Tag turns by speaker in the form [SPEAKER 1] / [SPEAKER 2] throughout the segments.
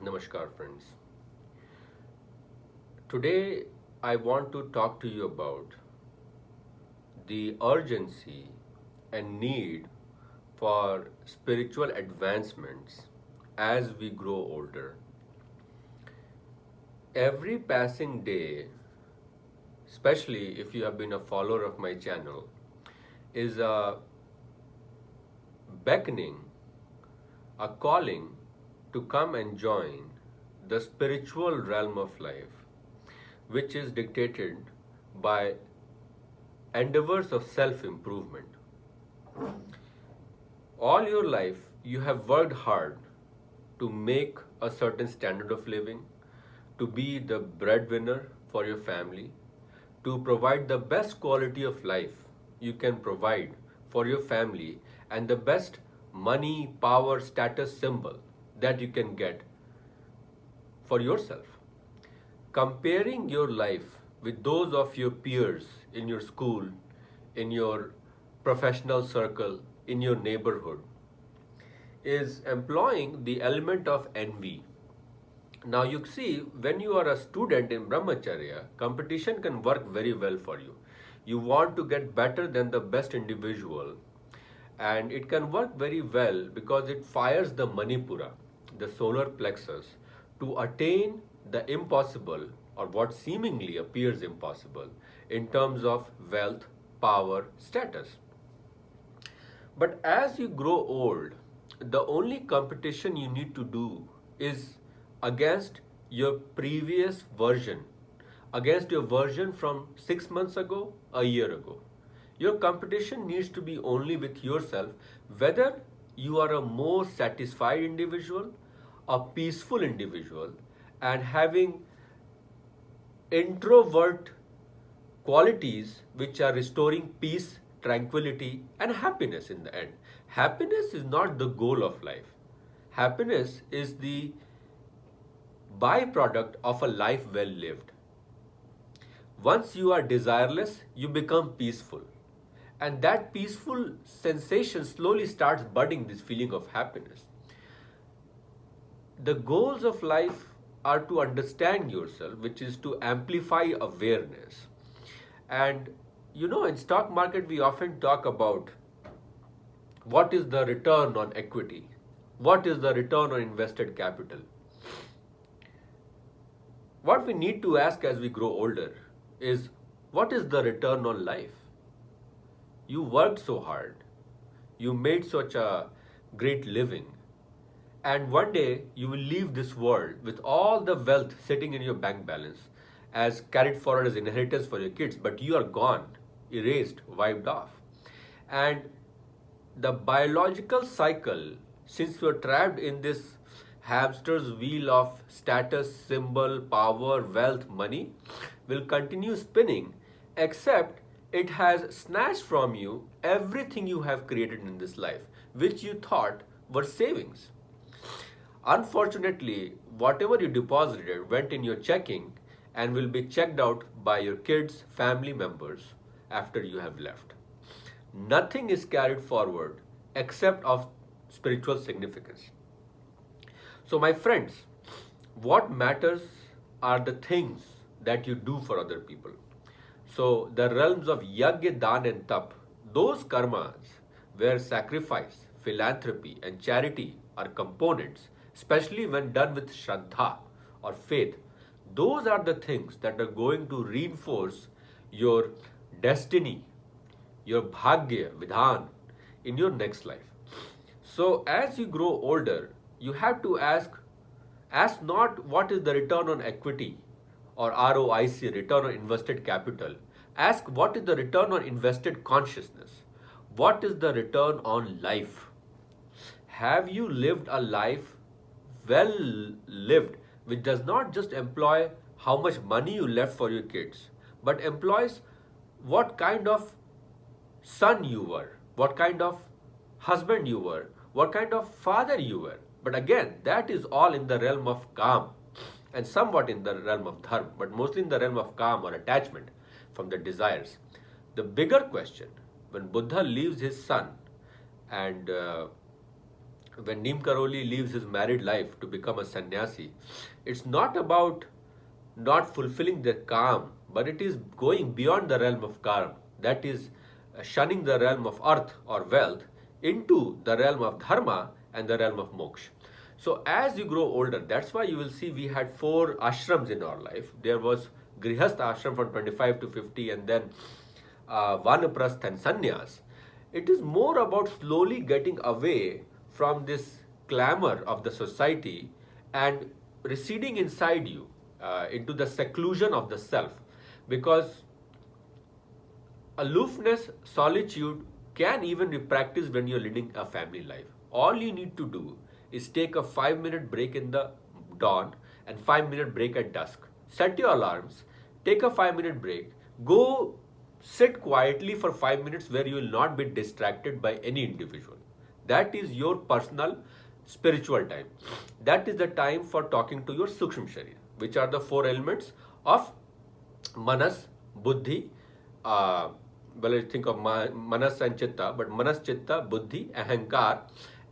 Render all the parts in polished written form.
[SPEAKER 1] Namaskar, friends. Today, I want to talk to you about the urgency and need for spiritual advancements as we grow older. Every passing day, especially if you have been a follower of my channel, is a beckoning, a calling to come and join the spiritual realm of life, which is dictated by endeavors of self improvement. All your life, you have worked hard to make a certain standard of living, to be the breadwinner for your family, to provide the best quality of life you can provide for your family, and the best money, power, status symbol that you can get for yourself. Comparing your life with those of your peers in your school, in your professional circle, in your neighborhood, is employing the element of envy. Now, you see, when you are a student in Brahmacharya, competition can work very well for you. You want to get better than the best individual, and it can work very well because it fires the Manipura, the solar plexus, to attain the impossible or what seemingly appears impossible in terms of wealth, power, status. But as you grow old, the only competition you need to do is against your previous version, against your version from 6 months ago, a year ago. Your competition needs to be only with yourself, whether you are a more satisfied individual, a peaceful individual, and having introvert qualities which are restoring peace, tranquility, and happiness in the end. Happiness is not the goal of life. Happiness is the byproduct of a life well lived. Once you are desireless, you become peaceful. And that peaceful sensation slowly starts budding this feeling of happiness. The goals of life are to understand yourself, which is to amplify awareness. And in stock market we often talk about what is the return on equity, what is the return on invested capital. What we need to ask as we grow older is what is the return on life? You worked so hard, you made such a great living, and one day you will leave this world with all the wealth sitting in your bank balance as carried forward as inheritance for your kids, but you are gone, erased, wiped off. And the biological cycle, since you're trapped in this hamster's wheel of status, symbol, power, wealth, money, will continue spinning, except it has snatched from you everything you have created in this life, which you thought were savings. Unfortunately, whatever you deposited went in your checking and will be checked out by your kids, family members after you have left. Nothing is carried forward except of spiritual significance. So, my friends, what matters are the things that you do for other people. So, the realms of yagya, dan, and tap, those karmas where sacrifice, philanthropy, and charity are components, especially when done with shraddha or faith, those are the things that are going to reinforce your destiny, your bhagya, vidhan in your next life. So, as you grow older, you have to ask not what is the return on equity or ROIC, return on invested capital. Ask what is the return on invested consciousness? What is the return on life? Have you lived a life well lived which does not just employ how much money you left for your kids, but employs what kind of son you were, what kind of husband you were, what kind of father you were? But again, that is all in the realm of Kam and somewhat in the realm of Dharma, but mostly in the realm of Kam or attachment from the desires. The bigger question, when Buddha leaves his son and when Neem Karoli leaves his married life to become a sannyasi, it's not about not fulfilling their calm, but it is going beyond the realm of calm. That is, shunning the realm of earth or wealth into the realm of dharma and the realm of moksha. So as you grow older, that's why you will see we had four ashrams in our life. There was Grihastha ashram from 25 to 50, and then Vanaprastha and Sannyas. It is more about slowly getting away from this clamor of the society and receding inside you into the seclusion of the self. Because aloofness, solitude can even be practiced when you're leading a family life. All you need to do is take a 5-minute break in the dawn and 5-minute break at dusk. Set your alarms, take a 5-minute break, go sit quietly for 5 minutes where you will not be distracted by any individual. That is your personal spiritual time. That is the time for talking to your Sukshma Sharir, which are the four elements of Manas, Buddhi, well, I think of Manas and Chitta, but Manas, Chitta, Buddhi, Ahankar,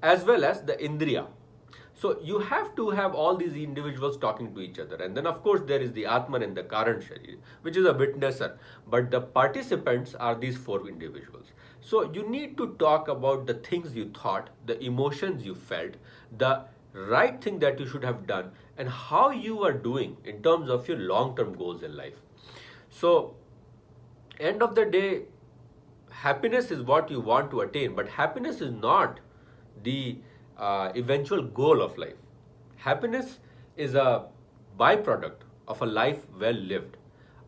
[SPEAKER 1] as well as the Indriya. So you have to have all these individuals talking to each other. And then of course there is the Atman and the Karan Sharir, which is a witnesser. But the participants are these four individuals. So you need to talk about the things you thought, the emotions you felt, the right thing that you should have done, and how you are doing in terms of your long-term goals in life. So end of the day, happiness is what you want to attain, but happiness is not the eventual goal of life. Happiness is a byproduct of a life well lived,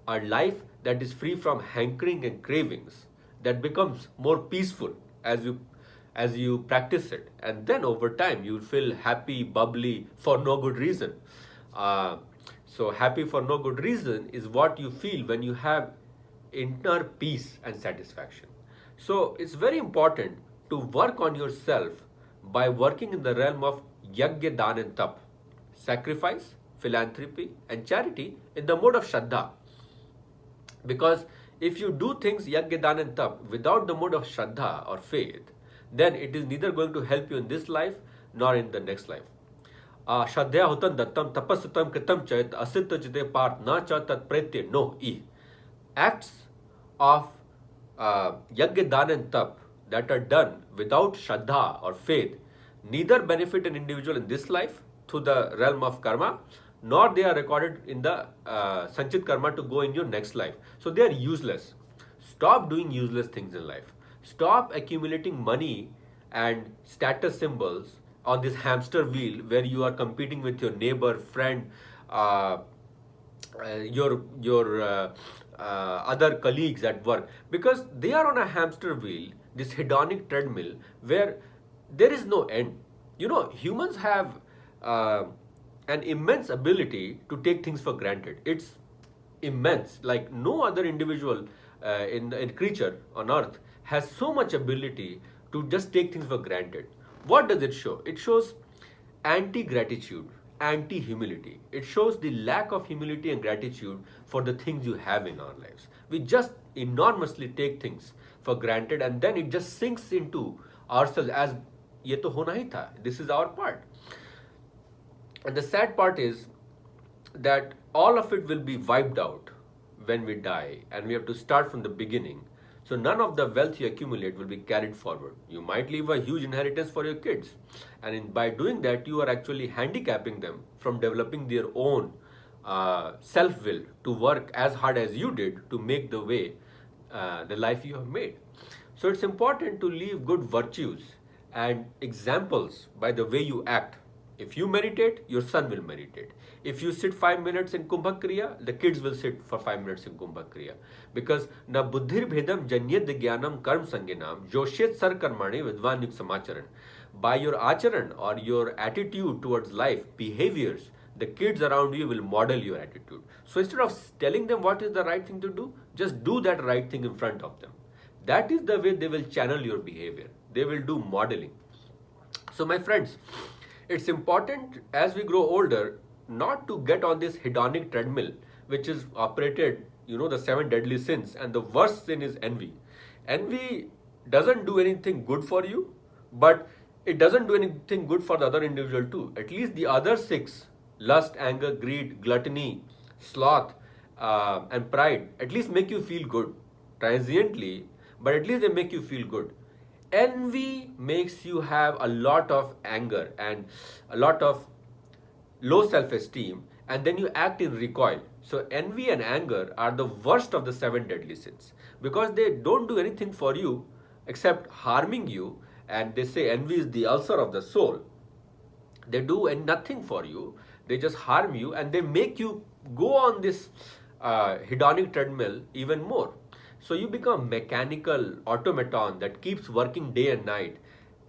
[SPEAKER 1] a life that is free from hankering and cravings, that becomes more peaceful as you practice it, and then over time you will feel happy, bubbly for no good reason. So happy for no good reason is what you feel when you have inner peace and satisfaction. So it's very important to work on yourself by working in the realm of yajna, dan and tap, sacrifice, philanthropy and charity in the mode of Shraddha. Because if you do things yajna, dan and tap without the mode of Shraddha or faith, then it is neither going to help you in this life nor in the next life. Shraddhya hutam dattam tapasutam kritam chait asitta jite part na cha tat pretya no I. Acts of yajna, dan and tap that are done without Shraddha or faith neither benefit an individual in this life through the realm of karma, nor they are recorded in the Sanchit karma to go in your next life. So they are useless. Stop doing useless things in life. Stop accumulating money and status symbols on this hamster wheel where you are competing with your neighbor, friend, your other colleagues at work, because they are on a hamster wheel, this hedonic treadmill where there is no end. You know, humans have an immense ability to take things for granted. It's immense. Like no other individual in creature on earth has so much ability to just take things for granted. What does it show? It shows anti-gratitude, anti-humility. It shows the lack of humility and gratitude for the things you have in our lives. We just enormously take things for granted and then it just sinks into ourselves as ye to hona hi tha. This is our part. And the sad part is that all of it will be wiped out when we die and we have to start from the beginning. So none of the wealth you accumulate will be carried forward. You might leave a huge inheritance for your kids. And by doing that, you are actually handicapping them from developing their own self-will to work as hard as you did to make the way, the life you have made. So it's important to leave good virtues and examples by the way you act. If you meditate, your son will meditate. If you sit 5 minutes in Kumbha Kriya, the kids will sit for 5 minutes in Kumbha Kriya. Because na buddhir bhedam janyad jnanam karm sanginam joshyet sar karmani vidvan yuk samacharan. By your acharan or your attitude towards life, behaviors, the kids around you will model your attitude. So instead of telling them what is the right thing to do, just do that right thing in front of them. That is the way they will channel your behavior. They will do modeling. So my friends, it's important as we grow older not to get on this hedonic treadmill which is operated, the 7 deadly sins, and the worst sin is envy. Envy doesn't do anything good for you, but it doesn't do anything good for the other individual too. At least the other six, lust, anger, greed, gluttony, sloth, and pride, at least make you feel good transiently, but at least they make you feel good. Envy makes you have a lot of anger and a lot of low self esteem, and then you act in recoil. So, envy and anger are the worst of the seven deadly sins because they don't do anything for you except harming you. And they say envy is the ulcer of the soul. They do nothing for you, they just harm you, and they make you go on this hedonic treadmill even more. So you become mechanical automaton that keeps working day and night,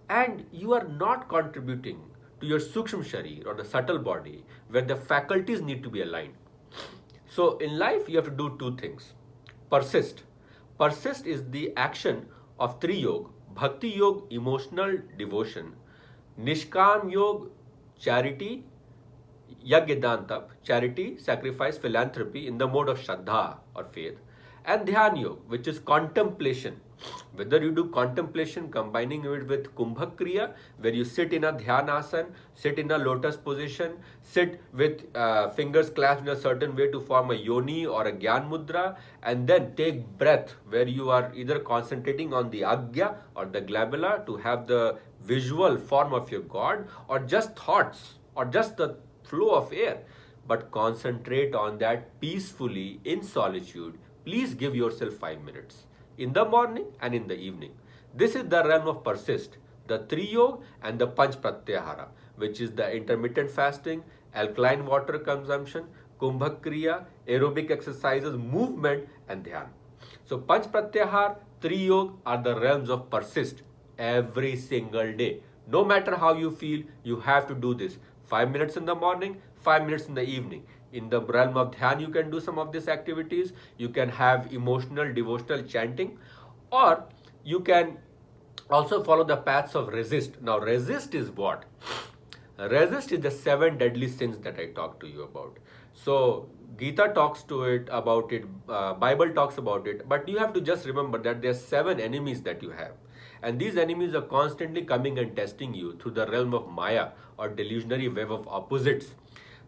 [SPEAKER 1] and you are not contributing to your sukshma sharir or the subtle body where the faculties need to be aligned. So in life you have to do two things. Persist. Persist is the action of three yog: bhakti yog, emotional devotion; nishkam yog, charity; yajna tap, charity, sacrifice, philanthropy in the mode of shraddha or faith; and dhyan yoga, which is contemplation. Whether you do contemplation combining it with kumbhak kriya, where you sit in a dhyanasana, sit in a lotus position, sit with fingers clasped in a certain way to form a yoni or a gyan mudra, and then take breath where you are either concentrating on the agya or the glabella to have the visual form of your god, or just thoughts or just the flow of air, but concentrate on that peacefully in solitude. Please give yourself 5 minutes in the morning and in the evening. This is the realm of persist, the Tri Yoga and the Panch Pratyahara, which is the intermittent fasting, alkaline water consumption, Kumbhak Kriya, aerobic exercises, movement, and Dhyan. So, Panch Pratyahara, Tri Yoga are the realms of persist every single day. No matter how you feel, you have to do this. 5 minutes in the morning, 5 minutes in the evening. In the realm of dhyan, you can do some of these activities. You can have emotional, devotional chanting, or you can also follow the paths of resist. Now, resist is what? Resist is the seven deadly sins that I talked to you about. So, Gita talks to it about it, Bible talks about it, but you have to just remember that there are seven enemies that you have. And these enemies are constantly coming and testing you through the realm of Maya or delusionary web of opposites.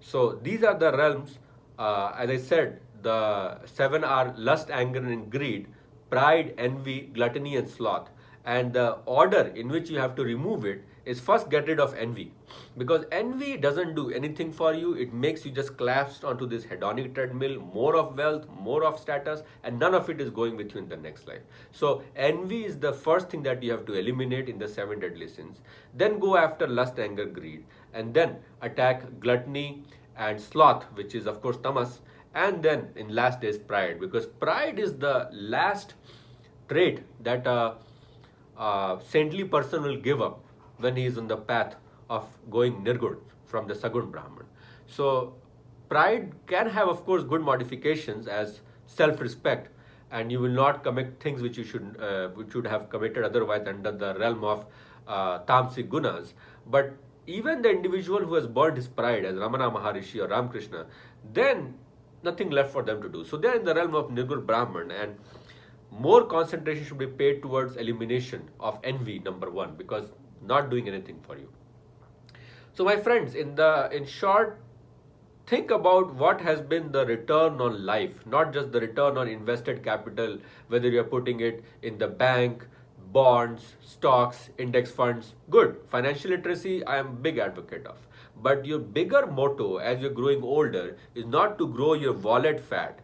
[SPEAKER 1] So these are the realms. As I said, the seven are lust, anger, and greed, pride, envy, gluttony, and sloth. And the order in which you have to remove it is first get rid of envy, because envy doesn't do anything for you. It makes you just collapse onto this hedonic treadmill, more of wealth, more of status, and none of it is going with you in the next life. So envy is the first thing that you have to eliminate in the seven deadly sins. Then go after lust, anger, greed, and then attack gluttony and sloth, which is of course tamas, and then in last is pride, because pride is the last trait that a saintly person will give up when he is on the path of going nirgun from the Sagun Brahman. So pride can have of course good modifications as self-respect, and you will not commit things which you should have committed otherwise under the realm of tamasic gunas. But even the individual who has burned his pride, as Ramana Maharishi or Ramakrishna, then nothing left for them to do. So they are in the realm of Nirgun Brahman, and more concentration should be paid towards elimination of envy, number one, because not doing anything for you. So my friends, in short, think about what has been the return on life, not just the return on invested capital, whether you're putting it in the bank, bonds, stocks, index funds. Good. Financial literacy, I am a big advocate of. But your bigger motto as you're growing older is not to grow your wallet fat,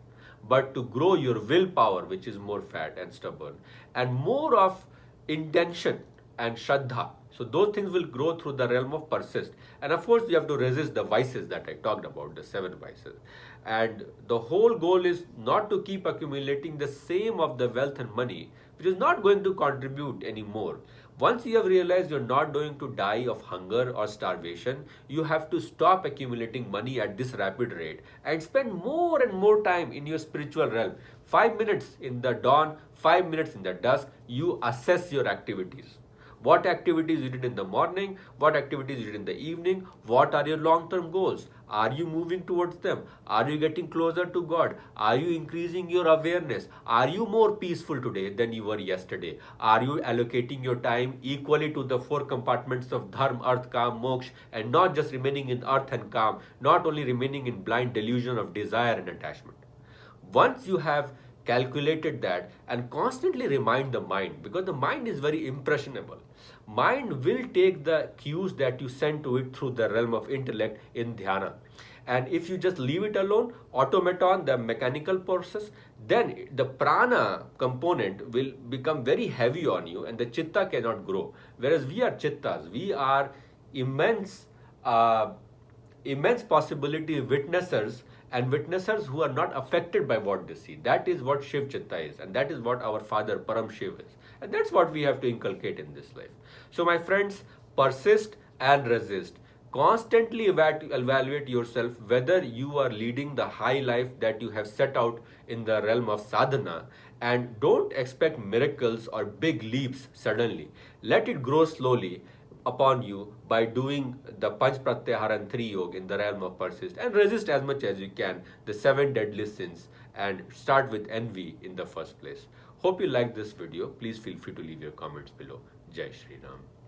[SPEAKER 1] but to grow your willpower, which is more fat and stubborn, and more of intention and shraddha. So those things will grow through the realm of persist. And of course, you have to resist the vices that I talked about, the seven vices. And the whole goal is not to keep accumulating the same of the wealth and money, which is not going to contribute anymore. Once you have realized you're not going to die of hunger or starvation, you have to stop accumulating money at this rapid rate and spend more and more time in your spiritual realm. 5 minutes in the dawn, 5 minutes in the dusk, you assess your activities. What activities you did in the morning, what activities you did in the evening, what are your long-term goals? Are you moving towards them? Are you getting closer to God? Are you increasing your awareness? Are you more peaceful today than you were yesterday? Are you allocating your time equally to the four compartments of dharma, arth, kam, moksha, and not just remaining in arth and kam, not only remaining in blind delusion of desire and attachment? Once you have calculated that, and constantly remind the mind, because the mind is very impressionable, mind will take the cues that you send to it through the realm of intellect in dhyana. And if you just leave it alone, automaton, the mechanical process, then the prana component will become very heavy on you and the chitta cannot grow. Whereas we are chittas, we are immense uh, immense possibility witnessers, and witnessers who are not affected by what they see. That is what Shiv Chitta is, and that is what our father Param Shiv is. And that's what we have to inculcate in this life. So, my friends, persist and resist. Constantly evaluate yourself whether you are leading the high life that you have set out in the realm of sadhana, and don't expect miracles or big leaps suddenly. Let it grow slowly upon you by doing the Panch Pratyahara and 3 Yoga in the realm of persist, and resist as much as you can the 7 deadly sins, and start with envy in the first place. Hope you liked this video. Please feel free to leave your comments below. Jai Shri Ram.